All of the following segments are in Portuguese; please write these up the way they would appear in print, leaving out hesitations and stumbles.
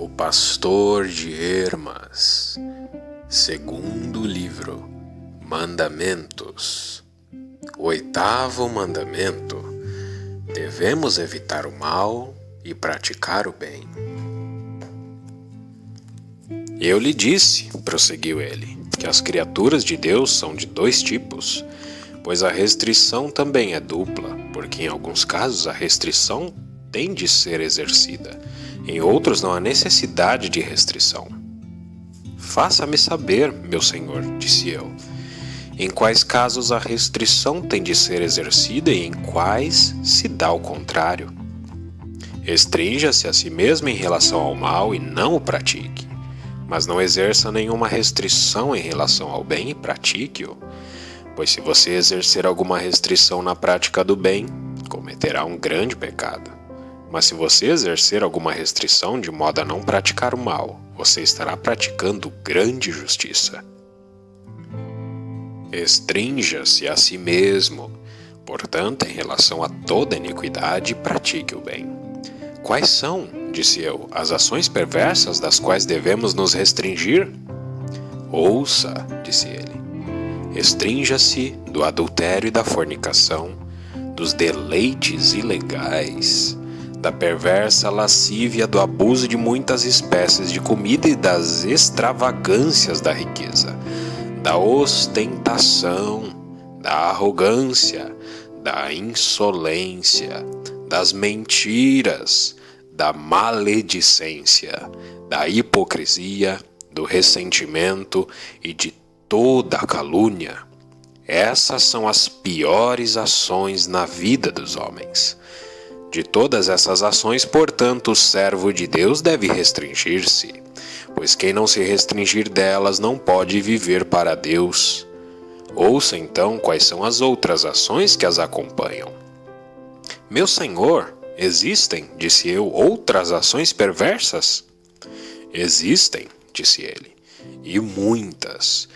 O Pastor de Hermas, segundo livro, Mandamentos. O 8º mandamento: devemos evitar o mal e praticar o bem. Eu lhe disse, prosseguiu ele, que as criaturas de Deus são de 2 tipos, pois a restrição também é dupla, porque em alguns casos a restrição tem de ser exercida, em outros não há necessidade de restrição. Faça-me saber, meu senhor, disse eu, em quais casos a restrição tem de ser exercida e em quais se dá o contrário. Restrinja-se a si mesmo em relação ao mal e não o pratique, mas não exerça nenhuma restrição em relação ao bem e pratique-o, pois se você exercer alguma restrição na prática do bem, cometerá um grande pecado. Mas se você exercer alguma restrição de modo a não praticar o mal, você estará praticando grande justiça. Restrinja-se a si mesmo, portanto, em relação a toda iniquidade, pratique o bem. Quais são, disse eu, as ações perversas das quais devemos nos restringir? Ouça, disse ele. Restrinja-se do adultério e da fornicação, dos deleites ilegais, da perversa lascívia, do abuso de muitas espécies de comida e das extravagâncias da riqueza, da ostentação, da arrogância, da insolência, das mentiras, da maledicência, da hipocrisia, do ressentimento e de toda a calúnia. Essas são as piores ações na vida dos homens. De todas essas ações, portanto, o servo de Deus deve restringir-se, pois quem não se restringir delas não pode viver para Deus. Ouça então quais são as outras ações que as acompanham. Meu senhor, existem, disse eu, outras ações perversas? Existem, disse ele, e muitas,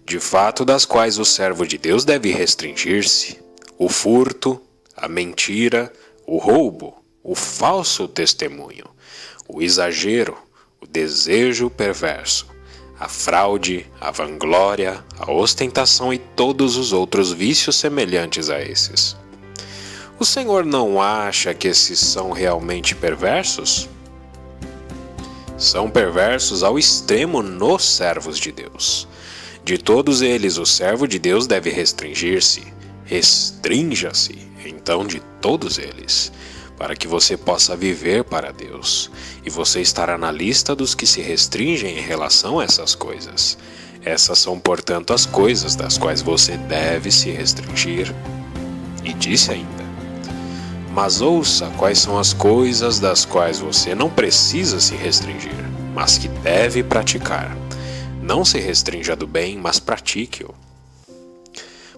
de fato das quais o servo de Deus deve restringir-se: o furto, a mentira, o roubo, o falso testemunho, o exagero, o desejo perverso, a fraude, a vanglória, a ostentação e todos os outros vícios semelhantes a esses. O Senhor não acha que esses são realmente perversos? São perversos ao extremo nos servos de Deus. De todos eles, o servo de Deus deve restringir-se. Restrinja-se, então, de todos eles, para que você possa viver para Deus, e você estará na lista dos que se restringem em relação a essas coisas. Essas são, portanto, as coisas das quais você deve se restringir. E disse ainda: mas ouça quais são as coisas das quais você não precisa se restringir, mas que deve praticar. Não se restrinja do bem, mas pratique-o.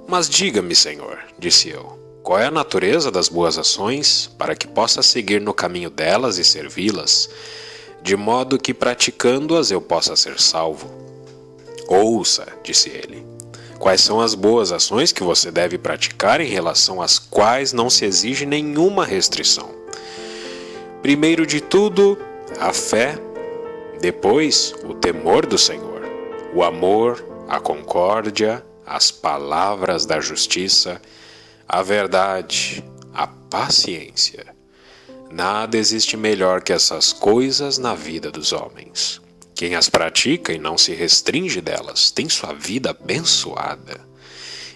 Mas diga-me, Senhor, disse eu, qual é a natureza das boas ações, para que possa seguir no caminho delas e servi-las, de modo que praticando-as eu possa ser salvo? Ouça, disse ele, quais são as boas ações que você deve praticar em relação às quais não se exige nenhuma restrição. Primeiro de tudo, a fé, depois o temor do Senhor, o amor, a concórdia, as palavras da justiça, a verdade, a paciência. Nada existe melhor que essas coisas na vida dos homens. Quem as pratica e não se restringe delas tem sua vida abençoada.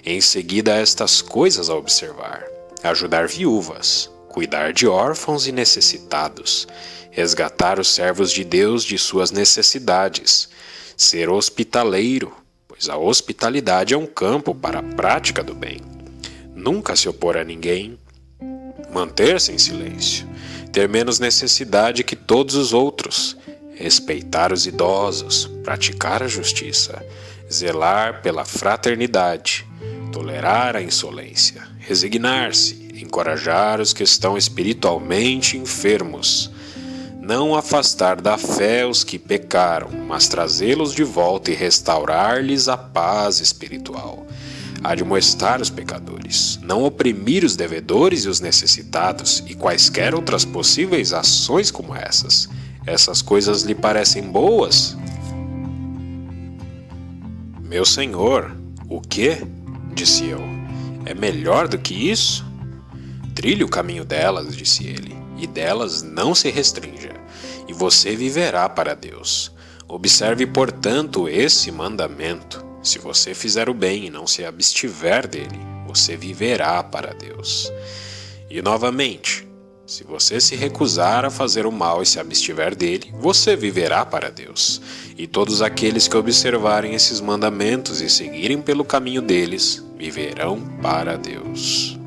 Em seguida, estas coisas a observar: ajudar viúvas, cuidar de órfãos e necessitados, resgatar os servos de Deus de suas necessidades, ser hospitaleiro, pois a hospitalidade é um campo para a prática do bem. Nunca se opor a ninguém, manter-se em silêncio, ter menos necessidade que todos os outros, respeitar os idosos, praticar a justiça, zelar pela fraternidade, tolerar a insolência, resignar-se, encorajar os que estão espiritualmente enfermos, não afastar da fé os que pecaram, mas trazê-los de volta e restaurar-lhes a paz espiritual. Admoestar os pecadores, não oprimir os devedores e os necessitados, e quaisquer outras possíveis ações como essas. Essas coisas lhe parecem boas? Meu senhor, o quê? Disse eu. É melhor do que isso? Trilhe o caminho delas, disse ele, e delas não se restrinja, e você viverá para Deus. Observe, portanto, esse mandamento. Se você fizer o bem e não se abstiver dele, você viverá para Deus. E novamente, se você se recusar a fazer o mal e se abstiver dele, você viverá para Deus. E todos aqueles que observarem esses mandamentos e seguirem pelo caminho deles, viverão para Deus.